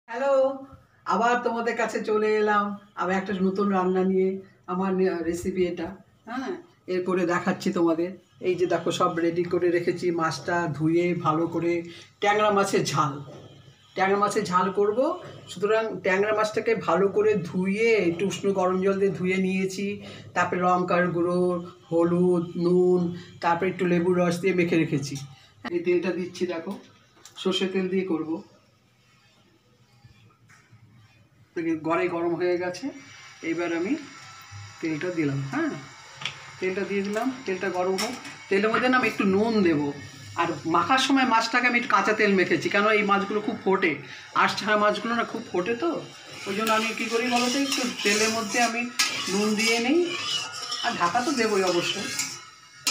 Hello, আবার তোমাদের কাছে চলে এলাম। আবার একটা নতুন রান্না নিয়ে। আমার রেসিপি এটা। হ্যাঁ, এরপরে দেখাচ্ছি তোমাদের। এই যে দেখো, সব রেডি করে রেখেছি। মাছটা ধুয়ে ভালো করে, ট্যাংরা মাছের ঝাল, ট্যাংরা মাছের ঝাল করব। সুতরাং ট্যাংরা মাছটাকে ভালো করে ধুয়ে একটু উষ্ণ গরম জল দিয়ে ধুয়ে নিয়েছি। তারপরে লঙ্কার গুঁড়ো, হলুদ, নুন, তারপরে একটু লেবুর রস দিয়ে মেখে রেখেছি। এই তেলটা দিচ্ছি, দেখো সর্ষের তেল দিয়ে করব। কড়াই গরম হয়ে গেছে, এবার আমি তেলটা দিলাম। হ্যাঁ, তেলটা দিয়ে দিলাম, তেলটা গরম হোক। তেলের মধ্যে না আমি একটু নুন দেবো। আর মাখার সময় মাছটাকে আমি একটু কাঁচা তেল মেখেছি, কেন এই মাছগুলো খুব ফোটে। আঁশ ছাড়া মাছগুলো না খুব ফোটে, তো ওই জন্য আমি কী করি বলো তো, একটু তেলের মধ্যে আমি নুন দিয়ে নিই। আর ঢাকা তো দেবোই অবশ্যই,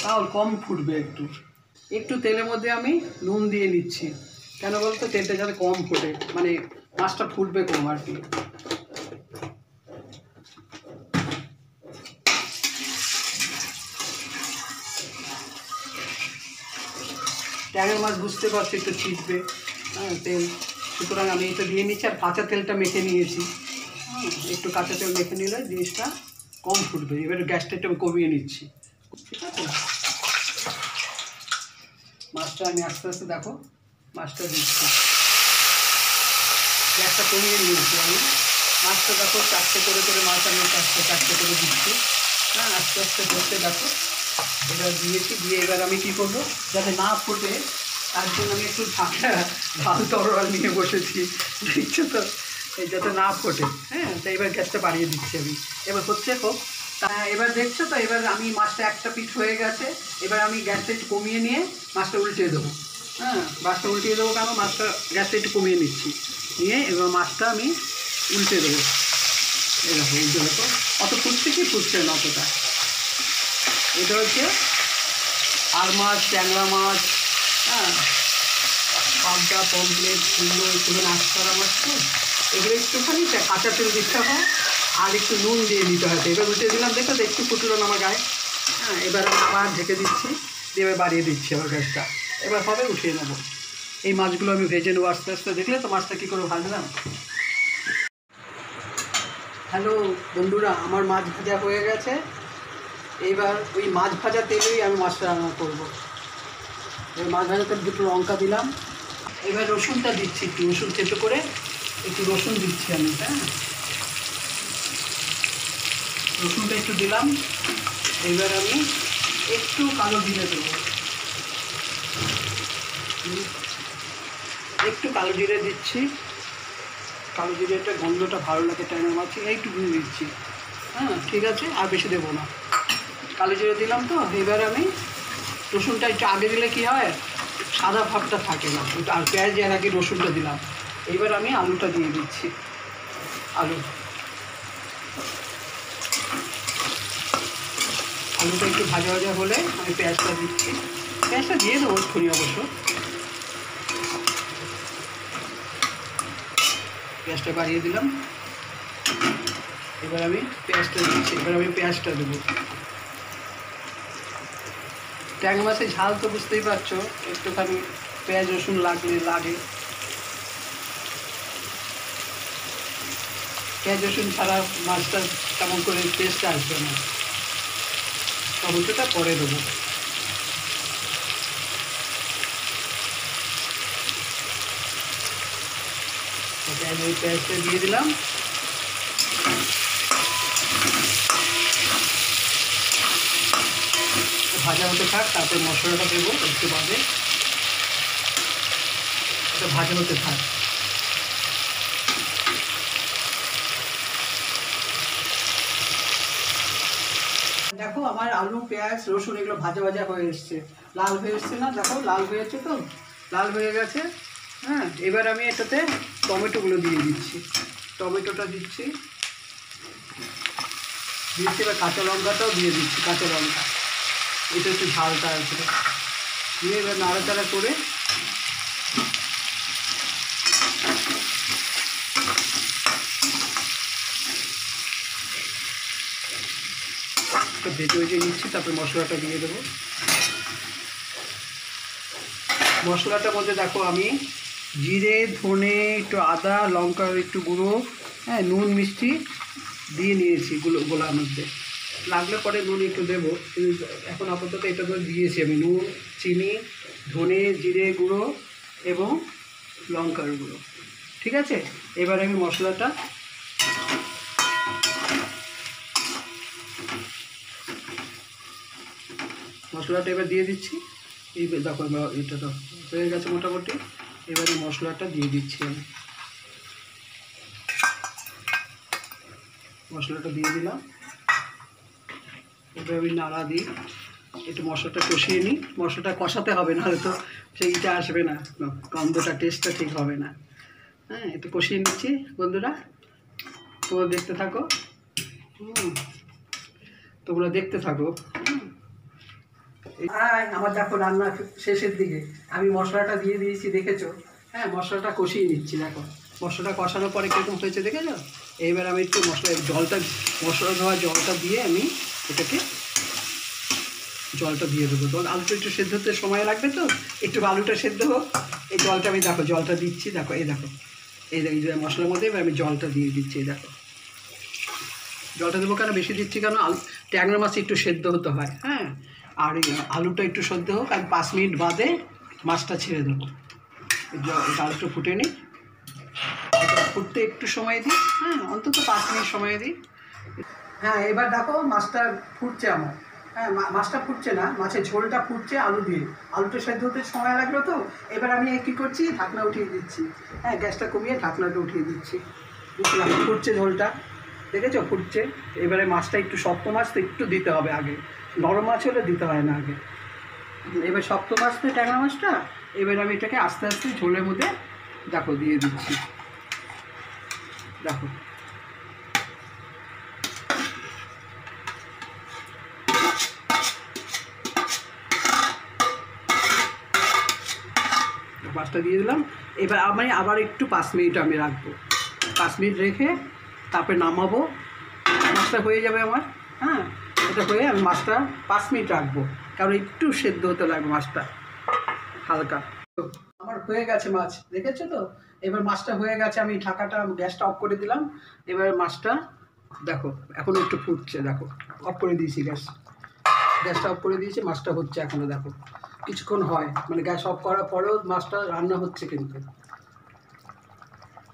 তাহলে কম ফুটবে। একটু একটু তেলের মধ্যে আমি নুন দিয়ে নিচ্ছি, কেন বলতো, তেলটা যাতে কম ফোটে, মানে মাছটা ফুটবে কম আর কি। ট্যাংরা মাছ বুঝতে পারছি একটু ছিটবে, হ্যাঁ, তেল। সুতরাং আমি এটা দিয়ে নিচ্ছি, আর কাঁচা তেলটা মেখে নিয়েছি। হ্যাঁ, একটু কাঁচা তেল মেখে নিলে জিনিসটা কম ফুটবে। এবার গ্যাসটা একটু কমিয়ে নিচ্ছি, ঠিক আছে। মাছটা আমি আস্তে আস্তে, দেখো মাছটা দিচ্ছি, গ্যাসটা কমিয়ে নিয়েছি আমি। মাছটা দেখো চারটে করে করে মাছ আমি চারটে করে দিচ্ছি। হ্যাঁ, আস্তে আস্তে করতে দেখো। এবার দিয়েছি, দিয়ে এবার আমি কী করবো যাতে না ফোটে, তার জন্য আমি একটু ঝাল তরোয়াল নিয়ে বসেছি, দেখছো তো, এই যাতে না ফোটে। হ্যাঁ, তো এবার গ্যাসটা বাড়িয়ে দিচ্ছি আমি। এবার হচ্ছে হোক। তা এবার দেখছো তো, এবার আমি মাছটা একটা পিঠ হয়ে গেছে। এবার আমি গ্যাসটা একটু কমিয়ে নিয়ে মাছটা উল্টিয়ে দেবো। হ্যাঁ, মাছটা উল্টিয়ে দেবো, কেন মাছটা গ্যাসটা একটু কমিয়ে নিচ্ছি, নিয়ে এবার মাছটা আমি উল্টে দেবো। এরকম উল্টে দেবো, অত ফুটছে কি ফুটছে না অতটা। এটা হচ্ছে আর মাছ, ট্যাংরা মাছ, হ্যাঁ, পাবদা, পমফ্লেট, এগুলো একটুখানি আঁশছাড়া মাছ, তো এগুলো একটুখানি কাঁচা তেল দিতে হয়, আর একটু নুন দিয়ে দিতে হয়। এবার উল্টে দিলাম, দেখো তো একটু ফুটলো না আমার গায়ে। হ্যাঁ, এবার আমি আবার ঢেকে দিচ্ছি, দিয়ে এবার বাড়িয়ে দিচ্ছি আমার গ্যাসটা। এবার হবে, উঠিয়ে নেবো। এই মাছগুলো আমি ভেজে নেবো আস্তে আস্তে। দেখলে তো মাছটা কী করে ভাজলাম। হ্যালো বন্ধুরা, আমার মাছ ভাজা হয়ে গেছে। এইবার ওই মাছ ভাজা তেলেই আমি মাছটা রান্না করবো। এবার মাছ ভাজাতে দুটো লঙ্কা দিলাম। এবার রসুনটা দিচ্ছি, একটু রসুন থেতো করে একটু রসুন দিচ্ছি আমি। হ্যাঁ, রসুনটা একটু দিলাম। এবার আমি একটু কালো জিরে দেবো, একটু কালো জিরে দিচ্ছি। কালো জিরেটা গন্ধটা ভালো লাগে ট্যাংরা মাছে, এইটুকু দিচ্ছি। হ্যাঁ, ঠিক আছে, আর বেশি দেবো না। কালো জিরে দিলাম তো। এবার আমি রসুনটা একটু আগে দিলে কী হয়, সাদা ভাবটা থাকে না। আর পেঁয়াজ এর আগে রসুনটা দিলাম। এবার আমি আলুটা দিয়ে দিচ্ছি। আলুটা একটু ভাজা ভাজা হলে আমি পেঁয়াজটা দিচ্ছি। পেঁয়াজটা দিয়ে দেবো এক্ষুনি অবশ্য। পেঁয়াজটা বাড়িয়ে দিলাম। এবার আমি পেঁয়াজটা দিচ্ছি। এবার আমি পেঁয়াজটা দেবো। ট্যাংরা মাছের ঝাল তো বুঝতেই পারছো, একটুখানি পেঁয়াজ রসুন লাগে। পেঁয়াজ রসুন ছাড়া মাছটা তেমন করে টেস্ট আসবে না। টমেটোটা পরে দেবো। আমি পেঁয়াজটা দিয়ে দিলাম। ভাজা হতে থাক, তারপর মশলাটা দেবো একটু বাদে। এটা ভাজা হতে থাক। দেখো আমার আলু, পেঁয়াজ, রসুন এগুলো ভাজা ভাজা হয়ে এসছে, লাল হয়ে এসছে না, দেখো লাল হয়েছে তো, লাল হয়ে গেছে। হ্যাঁ, এবার আমি এটাতে টমেটোগুলো দিয়ে দিচ্ছি। টমেটোটা দিচ্ছি। এবার কাঁচা লঙ্কাটাও দিয়ে দিচ্ছি, কাঁচা লঙ্কা। এটা একটু ঝালটা আছে, দিয়ে এবার নাড়াচাড়া করে ভেজে নিচ্ছি। তারপর মশলাটা দিয়ে দেবো। মশলাটার মধ্যে দেখো আমি জিরে, ধনে, একটু আদা, লঙ্কার একটু গুঁড়ো, হ্যাঁ, নুন মিষ্টি দিয়ে নিয়েছি গোলার মধ্যে। লাগলে পরে নুন একটু দেবো, কিন্তু এখন আপাতত এটা তো দিয়েছি আমি, নুন, চিনি, ধনে, জিরে গুঁড়ো এবং লঙ্কার গুঁড়ো। ঠিক আছে, এবার আমি মশলাটা এবার দিয়ে দিচ্ছি। এই দেখো এটা তো হয়ে গেছে মোটামুটি। এবারে মশলাটা দিয়ে দিচ্ছি আমি, মশলাটা দিয়ে দিলাম। এবার আমি নাড়া দিই, একটু মশলাটা কষিয়ে নিই। মশলাটা কষাতে হবে, নাহলে তো সেইটা আসবে না, গন্ধটা, টেস্টটা ঠিক হবে না। হ্যাঁ, একটু কষিয়ে নিচ্ছি বন্ধুরা, তোমরা দেখতে থাকো। তোমরা দেখতে থাকো। হ্যাঁ, আমার দেখো রান্না শেষের দিকে আমি মশলাটা দিয়ে দিয়েছি, দেখেছো? হ্যাঁ, মশলাটা কষিয়ে নিচ্ছি। দেখো মশলাটা কষানোর পরে কীরকম হয়েছে দেখেছো? এইবার আমি একটু মশলা ধোয়া জলটা দিয়ে আমি এটাকে জলটা দিয়ে দেবো। তখন আলুটা একটু সেদ্ধ হতে সময় লাগবে, তো একটু আলুটা সেদ্ধ হোক। এই জলটা আমি দেখো জলটা দিচ্ছি, দেখো এই দেখো এই মশলার মধ্যে এবার আমি জলটা দিয়ে দিচ্ছি। এই দেখো জলটা দেবো কেন, বেশি দিচ্ছি কেন, ট্যাংরা মাছ একটু সেদ্ধ হতে হয়। হ্যাঁ, আর আলুটা একটু সেদ্ধ হোক, আমি 5 মিনিট বাদে মাছটা ছেড়ে দেবো। আলুটা ফুটে নিই, ফুটতে একটু সময় দিই। হ্যাঁ, অন্তত 5 মিনিট সময় দিই। হ্যাঁ, এবার দেখো মাছটা ফুটছে আমার। হ্যাঁ, মাছটা ফুটছে না, মাছের ঝোলটা ফুটছে আলু দিয়ে। আলুটা সেদ্ধ হতে সময় লাগলো, তো এবার আমি কী করছি, ঢাকনা উঠিয়ে দিচ্ছি। হ্যাঁ, গ্যাসটা কমিয়ে ঢাকনাটা উঠিয়ে দিচ্ছি। বুঝলাম, ফুটছে ঝোলটা, দেখেছো ফুটছে। এবারে মাছটা একটু শক্ত মাছ তো একটু দিতে হবে আগে, নরম মাছ হলে দিতে হয় না আগে। এবার শক্ত মাছ তো ট্যাংরা মাছটা, এবার আমি এটাকে আস্তে আস্তে ঝোলের মধ্যে দেখো দিয়ে দিচ্ছি। দেখো মাছটা দিয়ে দিলাম। এবার আমি আবার একটু 5 মিনিট আমি রাখবো। 5 মিনিট রেখে তারপরে নামাবো, মাছটা হয়ে যাবে আমার। হ্যাঁ, এটা হয়ে আমি মাছটা 5 মিনিট রাখবো, কারণ একটু সেদ্ধ হতে লাগবে মাছটা হালকা। আমার হয়ে গেছে মাছ, দেখেছো তো? এবার মাছটা হয়ে গেছে, আমি ঢাকাটা গ্যাসটা অফ করে দিলাম। এবার মাছটা দেখো এখনও একটু ফুটছে, দেখো অফ করে দিয়েছি গ্যাসটা অফ করে দিয়েছি, মাছটা হচ্ছে এখনও। দেখো কিছুক্ষণ হয়, মানে গ্যাস অফ করার পরেও মাছটা রান্না হচ্ছে, কিন্তু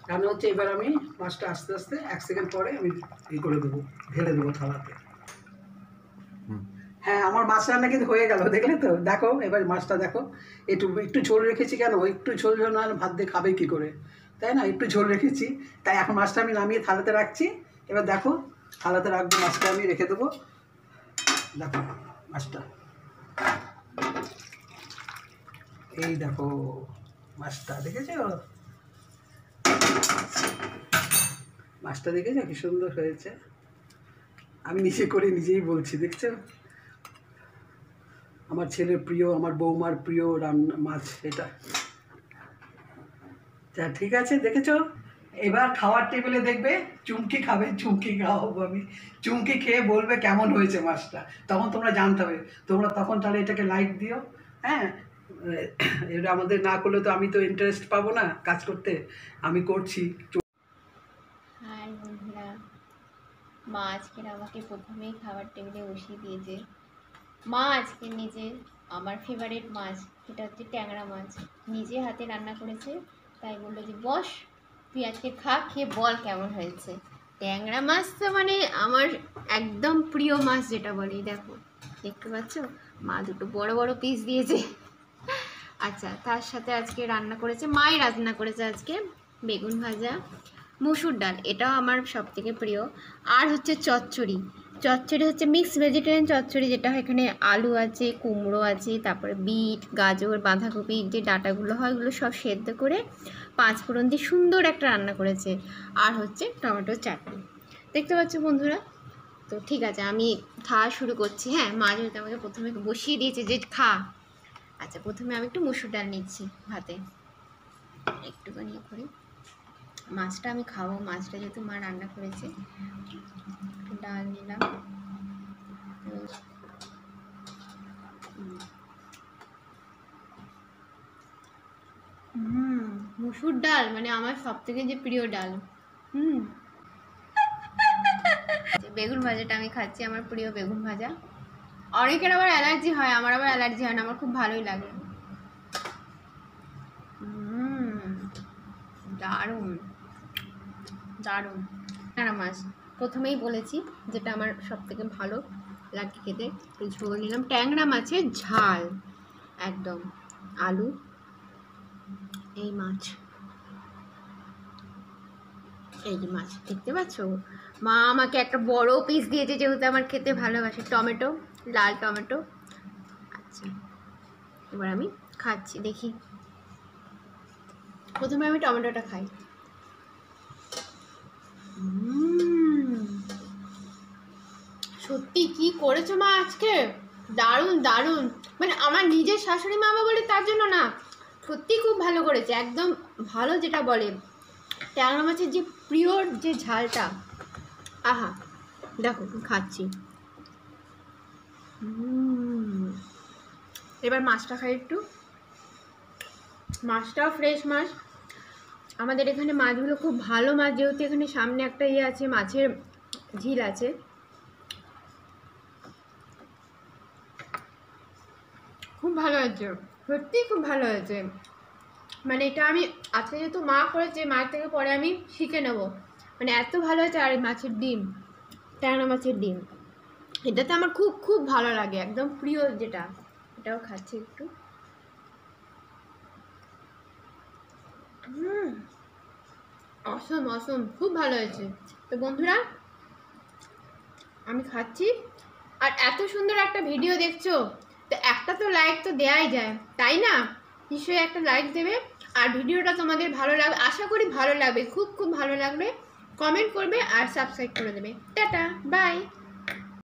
রান্না হচ্ছে। এবার আমি মাছটা আস্তে আস্তে 1 সেকেন্ড পরে আমি করে দেবো, ঢেলে দেবো থালাতে। হ্যাঁ, আমার মাছ রান্না কিন্তু হয়ে গেল, দেখলে তো? দেখো এবার মাছটা দেখো, একটু ঝোল রেখেছি কেন, একটু ঝোল না হলে ভাত দিয়ে খাবে কী করে, তাই না? একটু ঝোল রেখেছি, তাই এখন মাছটা আমি নামিয়ে থালাতে রাখছি। এবার দেখো থালাতে রাখবো, মাছটা আমি রেখে দেবো। দেখো মাছটা, এই দেখো মাছটা, দেখেছো? মাছটা দেখেছো কি সুন্দর হয়েছে? আমি নিজে করে নিজেই বলছি, দেখছো? আমার ছেলের প্রিয়, আমার বৌমার প্রিয় রান্না মাছ এটা। তা ঠিক আছে, দেখেছো? এবার খাওয়ার টেবিলে দেখবে চুমকি খাবে, চুমকি খাওয়াবো আমি, চুমকি খেয়ে বলবে কেমন হয়েছে মাছটা, তখন তোমরা জানতে হবে। তোমরা তখন তাহলে এটাকে লাইক দিও। হ্যাঁ, এটা আমাদের না করলে তো আমি তো ইন্টারেস্ট পাবো না কাজ করতে, আমি করছি। হাই বন্ধুরা, মা আজকের আমাকে প্রথমেই খাবার টেবিলে বসিয়ে দিয়েছে। মা আজকে নিজে আমার ফেভারিট মাছ, সেটা হচ্ছে ট্যাংরা মাছ, নিজে হাতে রান্না করেছে। তাই বললো যে বস তুই আজকে খা, খেয়ে বল কেমন হয়েছে। ট্যাংরা মাছ তো মানে আমার একদম প্রিয় মাছ যেটা বলি। দেখো দেখতে পাচ্ছ, মা দুটো বড় বড় পিস দিয়েছে। আচ্ছা, তার সাথে আজকে রান্না করেছে, মাই রান্না করেছে আজকে বেগুন ভাজা, মুসুর ডাল, এটাও আমার সবথেকে প্রিয়। আর হচ্ছে চচ্চড়ি। চচ্চড়ি হচ্ছে মিক্সড ভেজিটেরিয়ান চচ্চড়ি, যেটা এখানে আলু আছে, কুমড়ো আছে, তারপরে বিট, গাজর, বাঁধাকপির যে ডাঁটাগুলো হয় ওগুলো সব সেদ্ধ করে 5 ফোড়ন দিয়ে সুন্দর একটা রান্না করেছে। আর হচ্ছে টমেটোর চাটনি। দেখতে পাচ্ছ বন্ধুরা? তো ঠিক আছে, আমি খাওয়া শুরু করছি। হ্যাঁ, মা যেহেতু আমাকে প্রথমে বসিয়ে দিয়েছে যে খা। আচ্ছা, প্রথমে আমি একটু মুসুর ডাল নিচ্ছি ভাতে, একটুখানি করে। মাছটা আমি খাবো, মাছটা যেহেতু মা রান্না করেছে। ডাল নিলাম, মুসুর ডাল মানে আমার সব থেকে যে প্রিয় ডাল। বেগুন ভাজাটা আমি খাচ্ছি, আমার প্রিয় বেগুন ভাজা। অনেকের আবার অ্যালার্জি হয়, আমার আবার অ্যালার্জি হয় না, আমার খুব ভালোই লাগে। দারুণ দারুণ। ট্যাংরা মাছ প্রথমেই বলেছি যেটা আমার সব থেকে ভালো লাগে খেতে, ঝোল নিলাম ট্যাংরা মাছের ঝাল একদম, আলু, এই মাছ, এই যে মাছ দেখতে পাচ্ছ, মা আমাকে একটা বড় পিস দিয়েছে যেহেতু আমার খেতে ভালোবাসে। টমেটো, লাল টমেটো। আচ্ছা এবার আমি খাচ্ছি, দেখি প্রথমে আমি টমেটোটা খাই। সত্যি কি করেছো মা আজকে, দারুণ দারুণ। মানে আমার নিজের শাশুড়ি মা বলে তার জন্য না, সত্যি খুব ভালো করেছে, একদম ভালো যেটা বলে। ট্যাংরা মাছের যে প্রিয় যে ঝালটা, আহা দেখো খাচ্ছি। এবার মাছটা খাই একটু। মাছটাও ফ্রেশ মাছ, আমাদের এখানে মাছগুলো খুব ভালো মাছ, যেহেতু এখানে সামনে একটা ইয়ে আছে, মাছের ঝিল আছে। খুব ভালো হয়েছে, সত্যি খুব ভালো হয়েছে। মানে এটা আমি আজকে যেহেতু মা করেছে, মার থেকে পরে আমি শিখে নেব, মানে এত ভালো হয়েছে। আর মাছের ডিম, ট্যাংরা মাছের ডিম, এটাতে আমার খুব খুব ভালো লাগে, একদম প্রিয় যেটা। এটাও খাচ্ছি একটু। অসম অসম, খুব ভালো হয়েছে। তো বন্ধুরা আমি খাচ্ছি, আর এত সুন্দর একটা ভিডিও দেখছো, তো একটা তো লাইক তো দেয়াই যায়, তাই না? নিশ্চয়ই একটা লাইক দেবে। আর ভিডিওটা তোমাদের ভালো লাগবে, আশা করি ভালো লাগবে, খুব খুব ভালো লাগবে। কমেন্ট করবে আর সাবস্ক্রাইব করে দেবে। Tata bye.